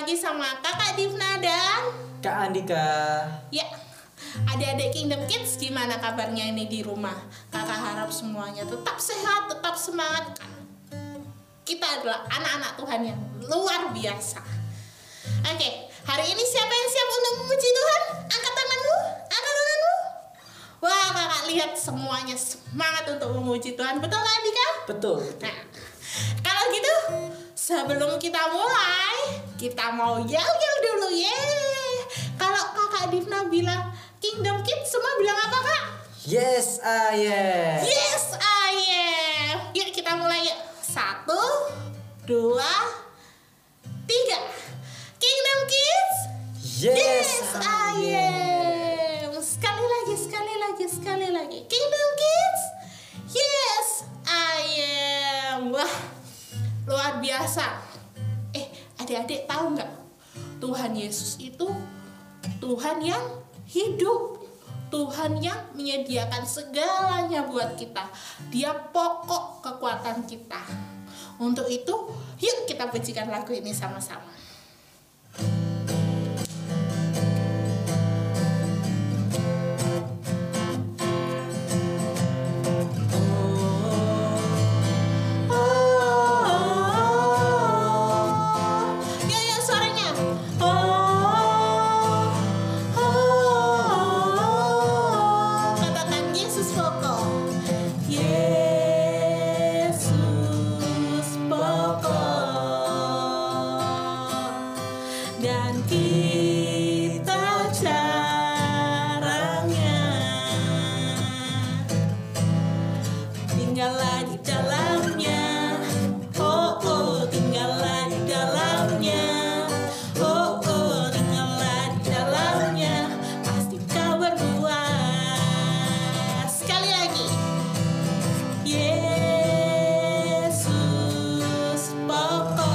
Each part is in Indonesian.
lagi sama Kakak Divna dan Kak Andika. ya, adik-adik Kingdom Kids, gimana kabarnya ini di rumah? Kakak harap semuanya tetap sehat, tetap semangat. Kita adalah anak-anak Tuhan yang luar biasa. Oke, hari ini siapa yang siap untuk memuji Tuhan? Angkat tanganmu, angkat tanganmu. Wah, kakak lihat semuanya semangat untuk memuji Tuhan. Betul Kak Andika? Betul. Nah, kalau gitu, sebelum kita mulai, kita mau yel-yel dulu, yeay. Kalau Kakak Divna bilang Kingdom Kids, semua bilang apa Kak? Yes, I am. Yes, I am. Yuk kita mulai yuk. 1, 2, 3. Kingdom Kids. Yes, I am. Sekali lagi. Kingdom Kids. Yes, I am. Wah, luar biasa. Adik-adik tahu nggak? Tuhan Yesus itu Tuhan yang hidup. Tuhan yang menyediakan segalanya buat kita. Dia pokok kekuatan kita. Untuk itu, yuk kita pujikan lagu ini sama-sama. Dan kita caranya tinggallah di dalamnya. Oh, tinggallah di dalamnya. Oh, tinggallah di dalamnya. Pasti kau berbuah. Sekali lagi. Yesus pokok.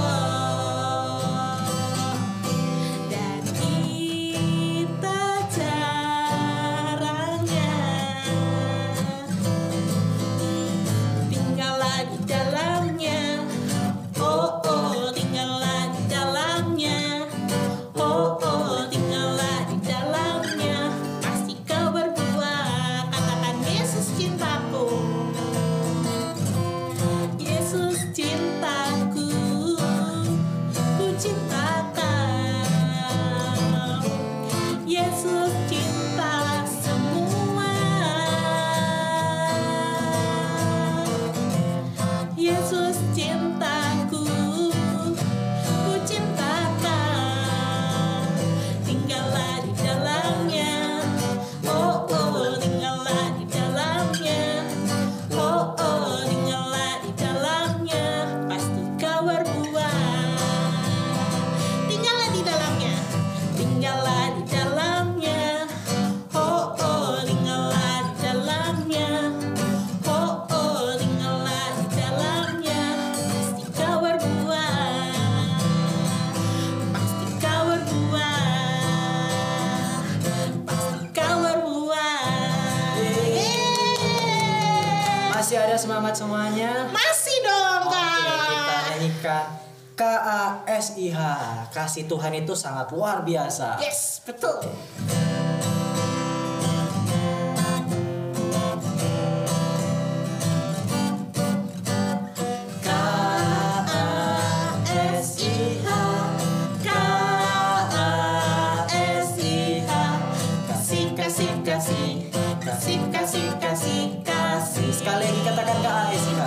Yesus cinta semua. Yesus cintaku, ku cintakan. Tinggallah di dalamnya. Oh, tinggallah di dalamnya. Oh, tinggallah di dalamnya. Pasti kau berbuah. Tinggallah di dalamnya. Tinggallah di dalamnya. Oh, tinggallah di dalamnya. Oh, tinggallah di dalamnya. Pasti kau berbuah. Pasti kau berbuah. Pasti kau berbuah. Yeay. Masih ada semangat semuanya? Masih dong, Oke, Kak. kita nyanyikan KASIH. Kasih Tuhan itu sangat luar biasa. Yes, betul. KASIH, KASIH. Kasih. Sekali lagi katakan KASIH.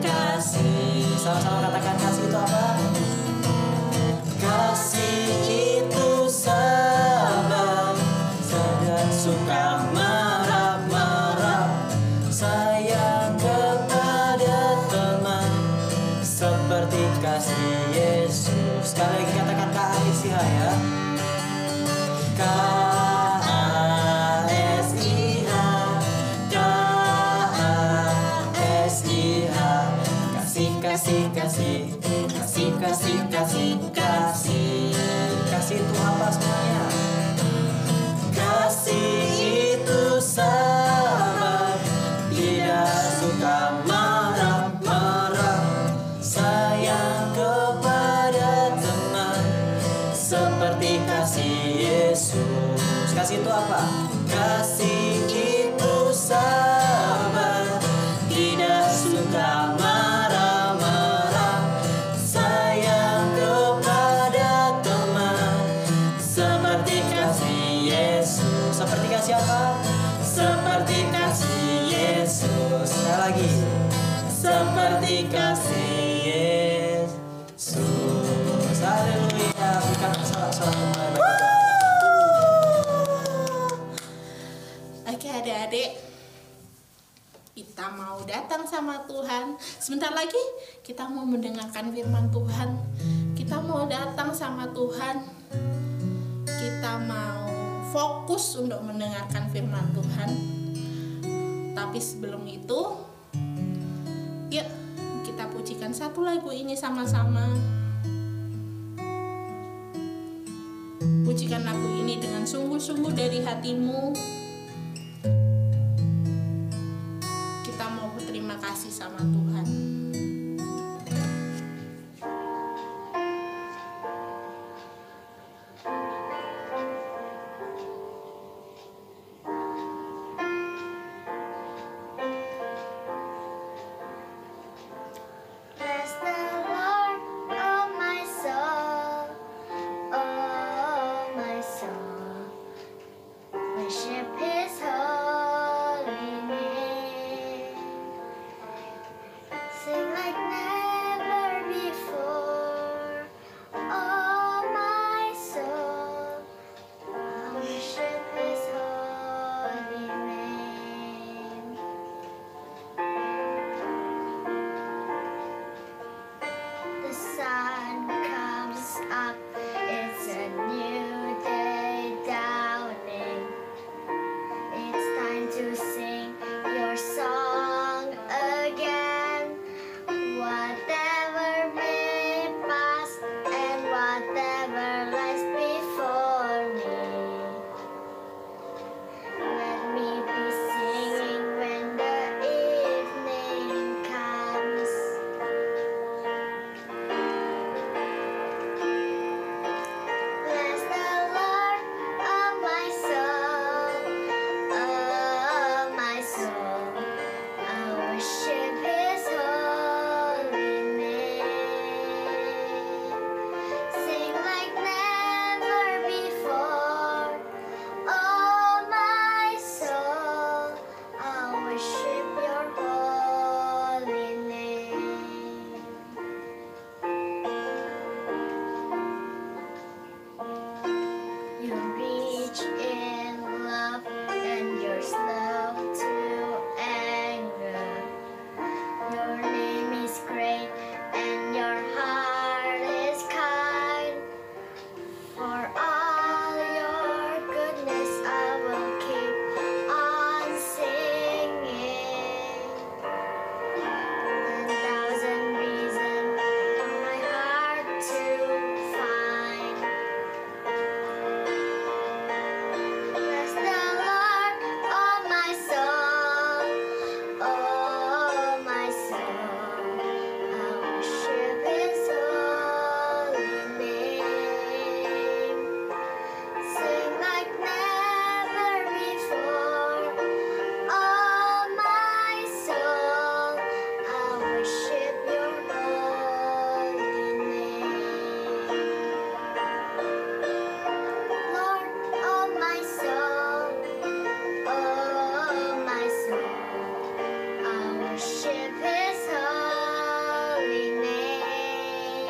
Kasih. Sama-sama katakan kasih itu apa? Kasih itu sabar, dan suka marah-marah, sayang kepada teman, seperti kasih Yesus. Sekali lagi katakan KASIH ya. Kasih itu apa semuanya? apa? Kasih itu sabar, tidak suka marah-marah, sayang kepada teman, seperti kasih Yesus. Seperti kasih apa? Seperti kasih Yesus. Sekali lagi. Seperti kasih Yesus. Haleluya. Berikan sorak-sorak kembali bagi Tuhan. Oke adik-adik, kita mau datang sama Tuhan. Sebentar lagi kita mau mendengarkan firman Tuhan. Kita mau datang sama Tuhan. Kita mau fokus untuk mendengarkan firman Tuhan. Tapi sebelum itu, yuk kita pujikan satu lagu ini sama-sama. Pujikan lagu ini dengan sungguh-sungguh dari hatimu. Kita mau berterima kasih sama Tuhan. Bless the Lord, oh my soul, oh my soul. Worship His holy name. Sing like never before, oh my soul. I worship His holy name. The sun comes up, it's a new day dawning. It's time to sing your song again. Whatever may pass and whatever lies before me, let me be singing when the evening comes. Bless the Lord, oh my soul, oh my soul. I worship His holy name. Sing like never before, oh my soul. I worship Your holy name. You reach in love and you're slow to anger. Your name is great and your heart is kind. For all your goodness I will keep on singing. 1,000 reasons for my heart to find. Bless the Lord, oh my soul, oh my soul. I worship His holy name. Sing like never before, oh my soul. I worship Your holy name. Lord, oh my soul, oh my soul, I worship His holy name.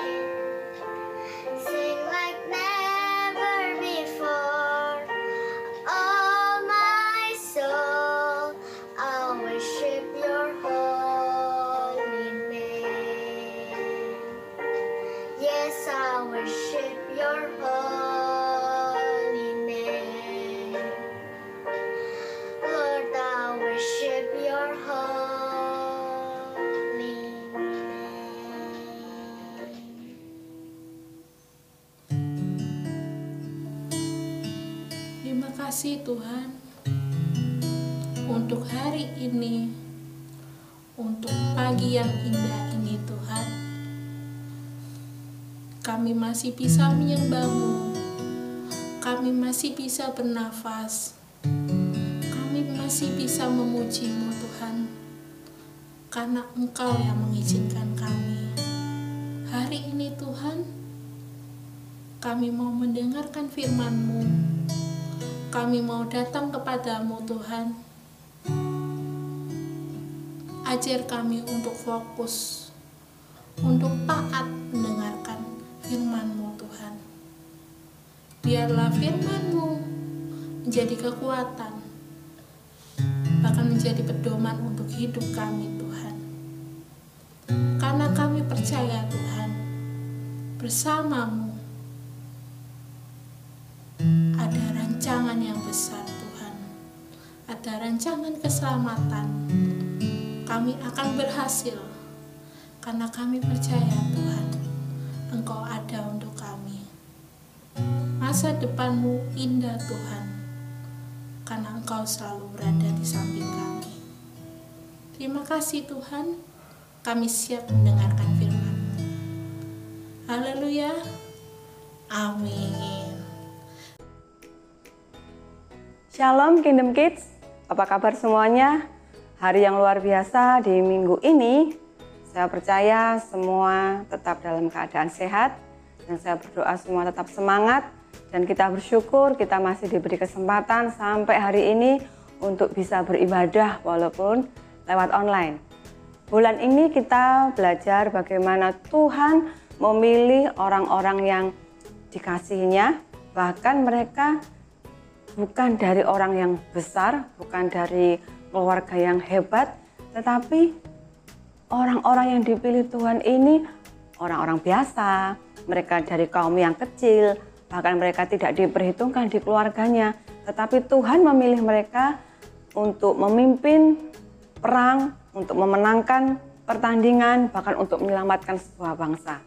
Sing like never before, oh my soul, I worship Your holy name. Yes, I worship Your holy name. Lord, I worship Your holy name. Terima kasih Tuhan untuk hari ini, untuk pagi yang indah ini Tuhan. Kami masih bisa menyembah-Mu, kami masih bisa bernafas, Kami masih bisa memuji-Mu Tuhan, karena Engkau yang mengizinkan kami. Hari ini Tuhan, kami mau mendengarkan firman-Mu. Kami mau datang kepadamu Tuhan. Ajar kami untuk fokus, untuk taat mendengarkan firman-Mu Tuhan. Biarlah firman-Mu menjadi kekuatan, bahkan menjadi pedoman untuk hidup kami Tuhan. Karena kami percaya Tuhan, bersama-Mu ada rancangan yang besar Tuhan. Ada rancangan keselamatan. Kami akan berhasil karena kami percaya Tuhan, Engkau ada untuk kami. Masa depan-Mu indah Tuhan, karena Engkau selalu berada di samping kami. Terima kasih Tuhan, kami siap mendengarkan firman-Mu. Haleluya. Amin. Shalom Kingdom Kids, apa kabar semuanya? Hari yang luar biasa di minggu ini, saya percaya semua tetap dalam keadaan sehat, dan saya berdoa semua tetap semangat, dan kita bersyukur kita masih diberi kesempatan sampai hari ini untuk bisa beribadah walaupun lewat online. Bulan ini kita belajar bagaimana Tuhan memilih orang-orang yang dikasihinya, bahkan mereka bukan dari orang yang besar, bukan dari keluarga yang hebat, tetapi orang-orang yang dipilih Tuhan ini orang-orang biasa, mereka dari kaum yang kecil, bahkan mereka tidak diperhitungkan di keluarganya, tetapi Tuhan memilih mereka untuk memimpin perang, untuk memenangkan pertandingan, bahkan untuk menyelamatkan sebuah bangsa.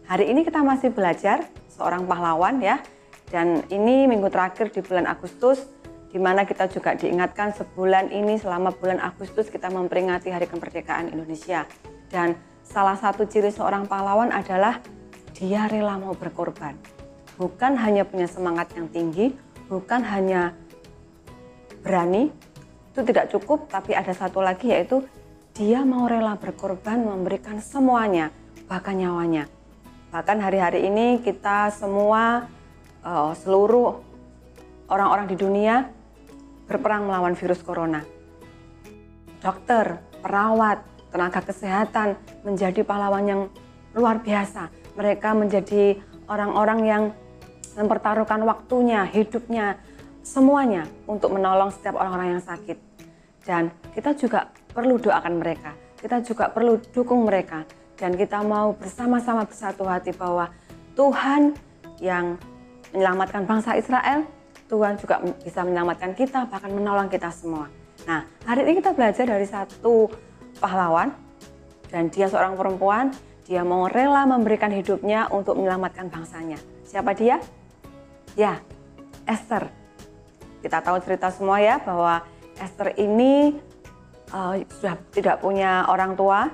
Hari ini kita masih belajar seorang pahlawan ya, dan ini minggu terakhir di bulan Agustus, di mana kita juga diingatkan sebulan ini, selama bulan Agustus kita memperingati Hari Kemerdekaan Indonesia. Dan salah satu ciri seorang pahlawan adalah dia rela mau berkorban. Bukan hanya punya semangat yang tinggi, bukan hanya berani, itu tidak cukup, tapi ada satu lagi yaitu dia mau rela berkorban, memberikan semuanya, bahkan nyawanya. Bahkan hari-hari ini kita semua, seluruh orang-orang di dunia berperang melawan virus corona. Dokter, perawat, tenaga kesehatan menjadi pahlawan yang luar biasa. Mereka menjadi orang-orang yang mempertaruhkan waktunya, hidupnya, semuanya untuk menolong setiap orang-orang yang sakit. Dan kita juga perlu doakan mereka, kita juga perlu dukung mereka. Dan kita mau bersama-sama bersatu hati bahwa Tuhan yang menyelamatkan bangsa Israel, Tuhan juga bisa menyelamatkan kita, bahkan menolong kita semua. Nah, hari ini kita belajar dari satu pahlawan, dan dia seorang perempuan, dia mau rela memberikan hidupnya untuk menyelamatkan bangsanya. Siapa dia? Ya, Esther. Kita tahu cerita semua ya, bahwa Esther ini sudah tidak punya orang tua,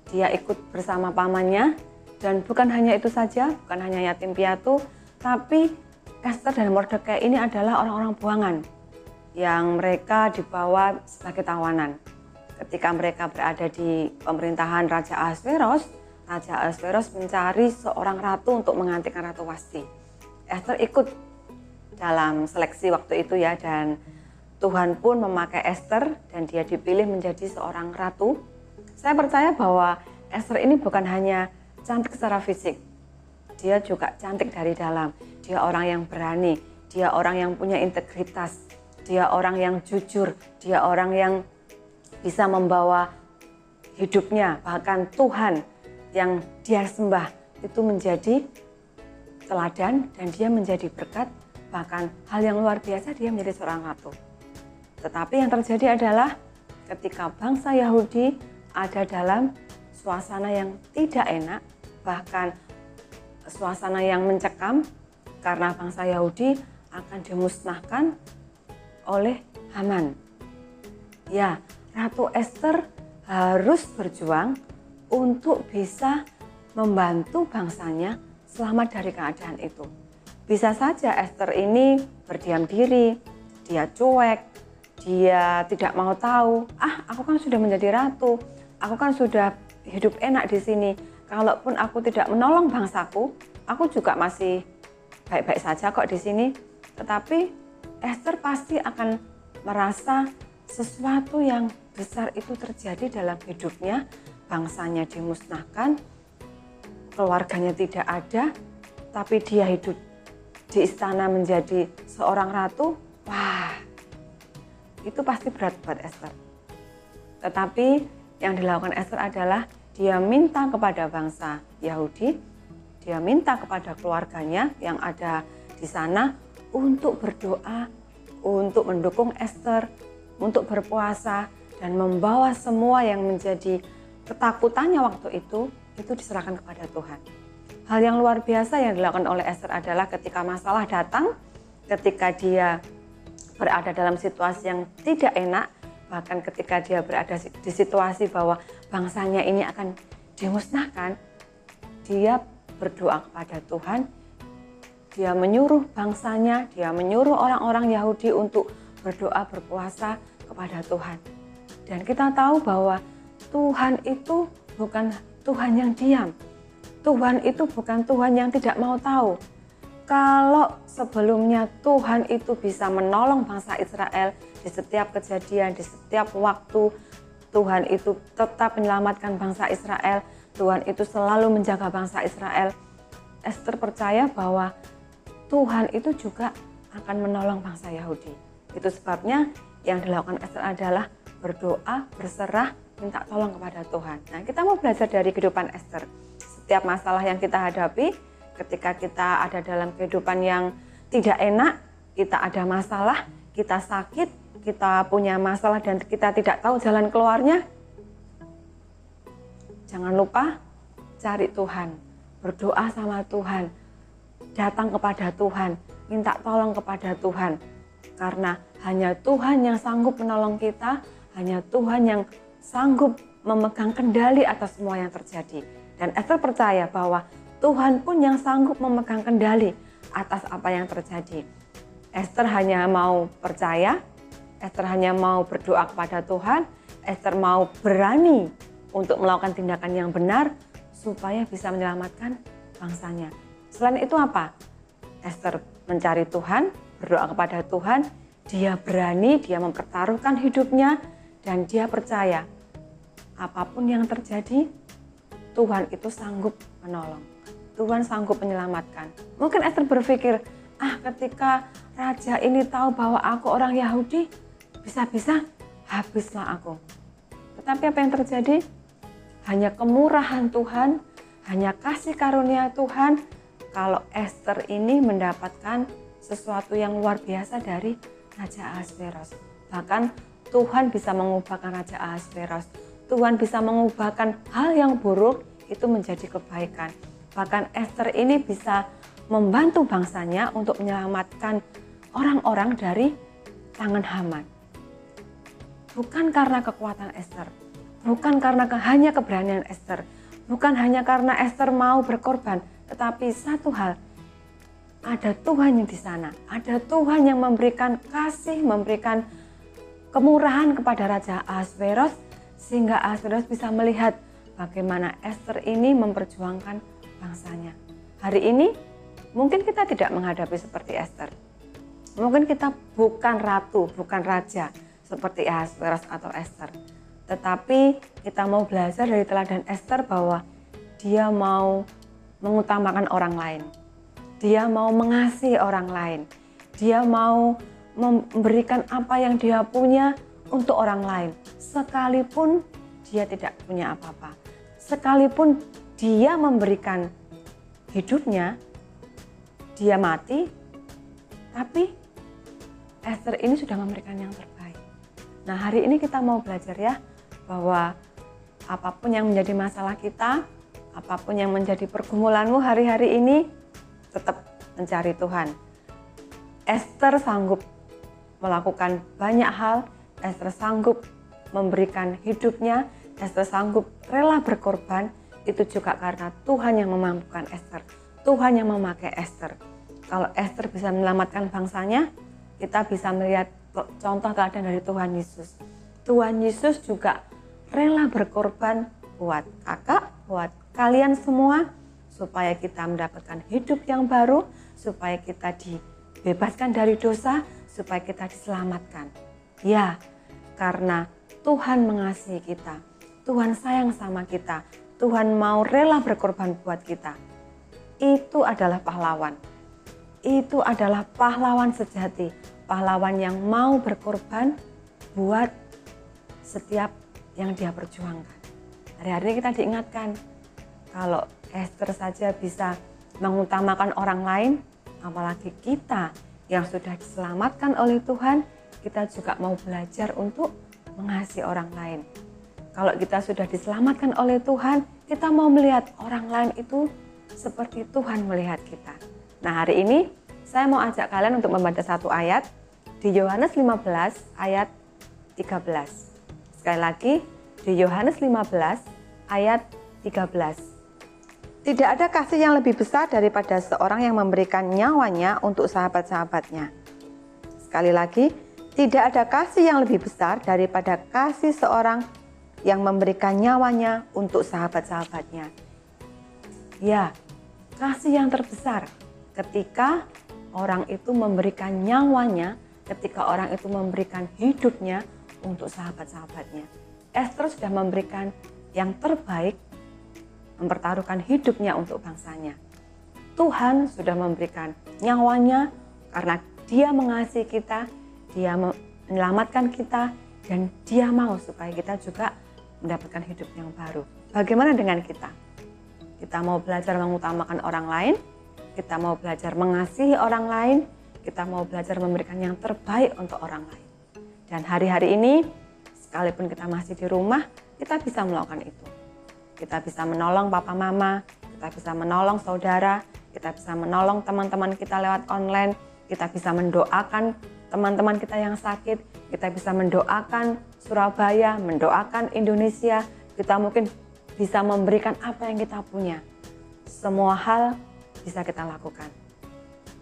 dia ikut bersama pamannya, dan bukan hanya itu saja, bukan hanya yatim piatu, tapi Esther dan Mordekai ini adalah orang-orang buangan yang mereka dibawa sebagai tawanan. Ketika mereka berada di pemerintahan Raja Ahasveros mencari seorang ratu untuk menggantikan Ratu Wasti. Esther ikut dalam seleksi waktu itu ya, dan Tuhan pun memakai Esther dan dia dipilih menjadi seorang ratu. Saya percaya bahwa Esther ini bukan hanya cantik secara fisik, dia juga cantik dari dalam. Dia orang yang berani, dia orang yang punya integritas, dia orang yang jujur, dia orang yang bisa membawa hidupnya, bahkan Tuhan yang dia sembah itu menjadi teladan dan dia menjadi berkat, bahkan hal yang luar biasa dia menjadi seorang ratu. Tetapi yang terjadi adalah ketika bangsa Yahudi ada dalam suasana yang tidak enak, bahkan suasana yang mencekam, karena bangsa Yahudi akan dimusnahkan oleh Haman. Ya, Ratu Esther harus berjuang untuk bisa membantu bangsanya selamat dari keadaan itu. Bisa saja Esther ini berdiam diri, dia cuek, dia tidak mau tahu. Aku kan sudah menjadi ratu, aku kan sudah hidup enak di sini. Kalaupun aku tidak menolong bangsaku, aku juga masih baik-baik saja kok di sini. Tetapi Ester pasti akan merasa sesuatu yang besar itu terjadi dalam hidupnya. Bangsanya dimusnahkan, keluarganya tidak ada, tapi dia hidup di istana menjadi seorang ratu. Wah, itu pasti berat buat Ester. Tetapi yang dilakukan Ester adalah dia minta kepada bangsa Yahudi, dia minta kepada keluarganya yang ada di sana untuk berdoa, untuk mendukung Ester, untuk berpuasa, dan membawa semua yang menjadi ketakutannya waktu itu diserahkan kepada Tuhan. Hal yang luar biasa yang dilakukan oleh Ester adalah ketika masalah datang, ketika dia berada dalam situasi yang tidak enak, bahkan ketika dia berada di situasi bahwa bangsanya ini akan dimusnahkan, dia berdoa kepada Tuhan. Dia menyuruh bangsanya, dia menyuruh orang-orang Yahudi untuk berdoa, berpuasa kepada Tuhan. Dan kita tahu bahwa Tuhan itu bukan Tuhan yang diam. Tuhan itu bukan Tuhan yang tidak mau tahu. Kalau sebelumnya Tuhan itu bisa menolong bangsa Israel di setiap kejadian, di setiap waktu, Tuhan itu tetap menyelamatkan bangsa Israel, Tuhan itu selalu menjaga bangsa Israel. Ester percaya bahwa Tuhan itu juga akan menolong bangsa Yahudi. Itu sebabnya yang dilakukan Ester adalah berdoa, berserah, minta tolong kepada Tuhan. Nah, kita mau belajar dari kehidupan Ester. Setiap masalah yang kita hadapi, ketika kita ada dalam kehidupan yang tidak enak, kita ada masalah, kita sakit, kita punya masalah dan kita tidak tahu jalan keluarnya, jangan lupa cari Tuhan, berdoa sama Tuhan, datang kepada Tuhan, minta tolong kepada Tuhan. Karena hanya Tuhan yang sanggup menolong kita, hanya Tuhan yang sanggup memegang kendali atas semua yang terjadi. Dan Ester percaya bahwa Tuhan pun yang sanggup memegang kendali atas apa yang terjadi. Ester hanya mau percaya, Ester hanya mau berdoa kepada Tuhan, Ester mau berani untuk melakukan tindakan yang benar supaya bisa menyelamatkan bangsanya. Selain itu apa? Ester mencari Tuhan, berdoa kepada Tuhan, dia berani, dia mempertaruhkan hidupnya, dan dia percaya apapun yang terjadi, Tuhan itu sanggup menolong. Tuhan sanggup menyelamatkan. Mungkin Ester berpikir, ketika raja ini tahu bahwa aku orang Yahudi, bisa-bisa habislah aku. Tetapi apa yang terjadi? Hanya kemurahan Tuhan, hanya kasih karunia Tuhan, kalau Ester ini mendapatkan sesuatu yang luar biasa dari Raja Ahasveros. Bahkan Tuhan bisa mengubahkan Raja Ahasveros. Tuhan bisa mengubahkan hal yang buruk itu menjadi kebaikan. Bahkan Ester ini bisa membantu bangsanya untuk menyelamatkan orang-orang dari tangan Haman. Bukan karena kekuatan Ester, bukan karena hanya keberanian Ester, bukan hanya karena Ester mau berkorban, tetapi satu hal, ada Tuhan yang di sana, ada Tuhan yang memberikan kasih, memberikan kemurahan kepada Raja Ahasveros, sehingga Ahasveros bisa melihat bagaimana Ester ini memperjuangkan bangsanya. Hari ini mungkin kita tidak menghadapi seperti Ester. Mungkin kita bukan ratu, bukan raja seperti Ahasveros atau Ester. Tetapi kita mau belajar dari teladan Ester bahwa dia mau mengutamakan orang lain. Dia mau mengasihi orang lain. Dia mau memberikan apa yang dia punya untuk orang lain. Sekalipun dia tidak punya apa-apa. Sekalipun dia memberikan hidupnya, dia mati, tapi Ester ini sudah memberikan yang terbaik. Nah, hari ini kita mau belajar ya, bahwa apapun yang menjadi masalah kita, apapun yang menjadi pergumulanmu hari-hari ini, tetap mencari Tuhan. Ester sanggup melakukan banyak hal, Ester sanggup memberikan hidupnya, Ester sanggup rela berkorban, itu juga karena Tuhan yang memampukan Ester. Tuhan yang memakai Ester. Kalau Ester bisa menyelamatkan bangsanya, kita bisa melihat contoh teladan dari Tuhan Yesus. Tuhan Yesus juga rela berkorban buat kakak, buat kalian semua, supaya kita mendapatkan hidup yang baru, supaya kita dibebaskan dari dosa, supaya kita diselamatkan. Ya, karena Tuhan mengasihi kita, Tuhan sayang sama kita, Tuhan mau rela berkorban buat kita. Itu adalah pahlawan. Itu adalah pahlawan sejati, pahlawan yang mau berkorban buat setiap yang dia perjuangkan. Hari-hari ini kita diingatkan, kalau Esther saja bisa mengutamakan orang lain, apalagi kita yang sudah diselamatkan oleh Tuhan, kita juga mau belajar untuk mengasihi orang lain. Kalau kita sudah diselamatkan oleh Tuhan, kita mau melihat orang lain itu seperti Tuhan melihat kita. Nah, hari ini saya mau ajak kalian untuk membaca satu ayat di Yohanes 15 ayat 13. Sekali lagi, di Yohanes 15 ayat 13. Tidak ada kasih yang lebih besar daripada seorang yang memberikan nyawanya untuk sahabat-sahabatnya. Sekali lagi, tidak ada kasih yang lebih besar daripada kasih seorang yang memberikan nyawanya untuk sahabat-sahabatnya. Ya, kasih yang terbesar ketika orang itu memberikan nyawanya, ketika orang itu memberikan hidupnya untuk sahabat-sahabatnya. Esther sudah memberikan yang terbaik, mempertaruhkan hidupnya untuk bangsanya. Tuhan sudah memberikan nyawanya karena dia mengasihi kita, dia menyelamatkan kita, dan dia mau supaya kita juga mendapatkan hidup yang baru. Bagaimana dengan kita? Kita mau belajar mengutamakan orang lain, kita mau belajar mengasihi orang lain, kita mau belajar memberikan yang terbaik untuk orang lain. Dan hari-hari ini, sekalipun kita masih di rumah, kita bisa melakukan itu. Kita bisa menolong papa mama, kita bisa menolong saudara, kita bisa menolong teman-teman kita lewat online, kita bisa mendoakan teman-teman kita yang sakit, kita bisa mendoakan Surabaya, mendoakan Indonesia, kita mungkin bisa memberikan apa yang kita punya. Semua hal bisa kita lakukan.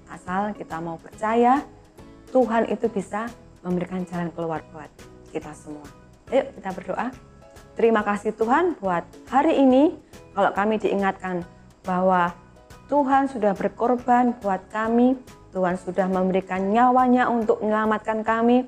Asal kita mau percaya, Tuhan itu bisa memberikan jalan keluar buat kita semua. Yuk kita berdoa. Terima kasih Tuhan buat hari ini, kalau kami diingatkan bahwa Tuhan sudah berkorban buat kami, Tuhan sudah memberikan nyawanya untuk menyelamatkan kami.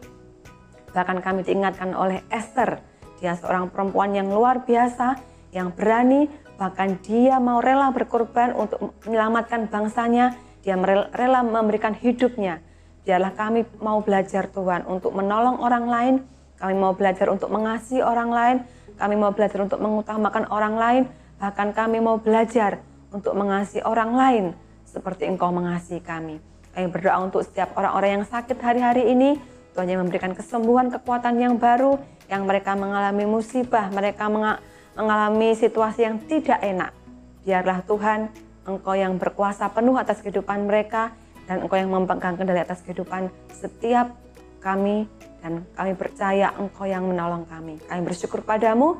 Bahkan kami diingatkan oleh Esther, dia seorang perempuan yang luar biasa, yang berani, bahkan dia mau rela berkorban untuk menyelamatkan bangsanya, dia rela memberikan hidupnya. Biarlah kami mau belajar Tuhan untuk menolong orang lain, kami mau belajar untuk mengasihi orang lain, kami mau belajar untuk mengutamakan orang lain, bahkan kami mau belajar untuk mengasihi orang lain seperti Engkau mengasihi kami. Kami berdoa untuk setiap orang-orang yang sakit hari-hari ini, Tuhan yang memberikan kesembuhan, kekuatan yang baru, yang mereka mengalami musibah, mereka mengalami situasi yang tidak enak. Biarlah Tuhan, Engkau yang berkuasa penuh atas kehidupan mereka, dan Engkau yang memegang kendali atas kehidupan setiap kami, dan kami percaya Engkau yang menolong kami. Kami bersyukur padamu,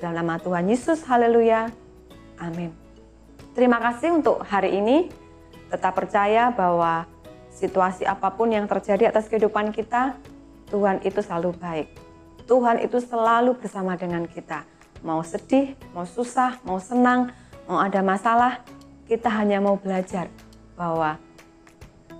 dalam nama Tuhan Yesus, haleluya, amin. Terima kasih untuk hari ini, tetap percaya bahwa situasi apapun yang terjadi atas kehidupan kita, Tuhan itu selalu baik. Tuhan itu selalu bersama dengan kita. Mau sedih, mau susah, mau senang, mau ada masalah, kita hanya mau belajar bahwa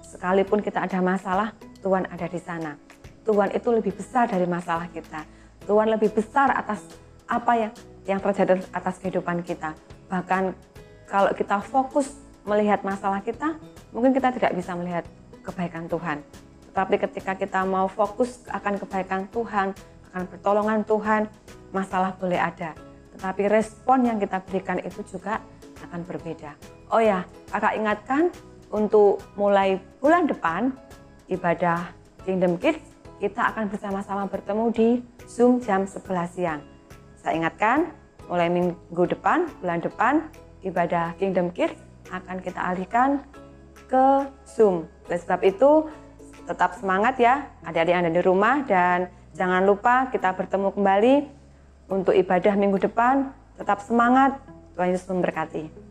sekalipun kita ada masalah, Tuhan ada di sana. Tuhan itu lebih besar dari masalah kita. Tuhan lebih besar atas apa yang terjadi atas kehidupan kita. Bahkan kalau kita fokus melihat masalah kita, mungkin kita tidak bisa melihat kebaikan Tuhan. Tetapi ketika kita mau fokus akan kebaikan Tuhan, akan pertolongan Tuhan, masalah boleh ada. Tetapi respon yang kita berikan itu juga akan berbeda. Oh ya, kakak ingatkan untuk mulai bulan depan, ibadah Kingdom Kids, kita akan bersama-sama bertemu di Zoom jam 11 siang. Saya ingatkan, mulai minggu depan, bulan depan, ibadah Kingdom Kids akan kita alihkan ke Zoom. Oleh sebab itu, tetap semangat ya, adik-adik yang ada di rumah, dan jangan lupa kita bertemu kembali untuk ibadah minggu depan. Tetap semangat, Tuhan Yesus memberkati.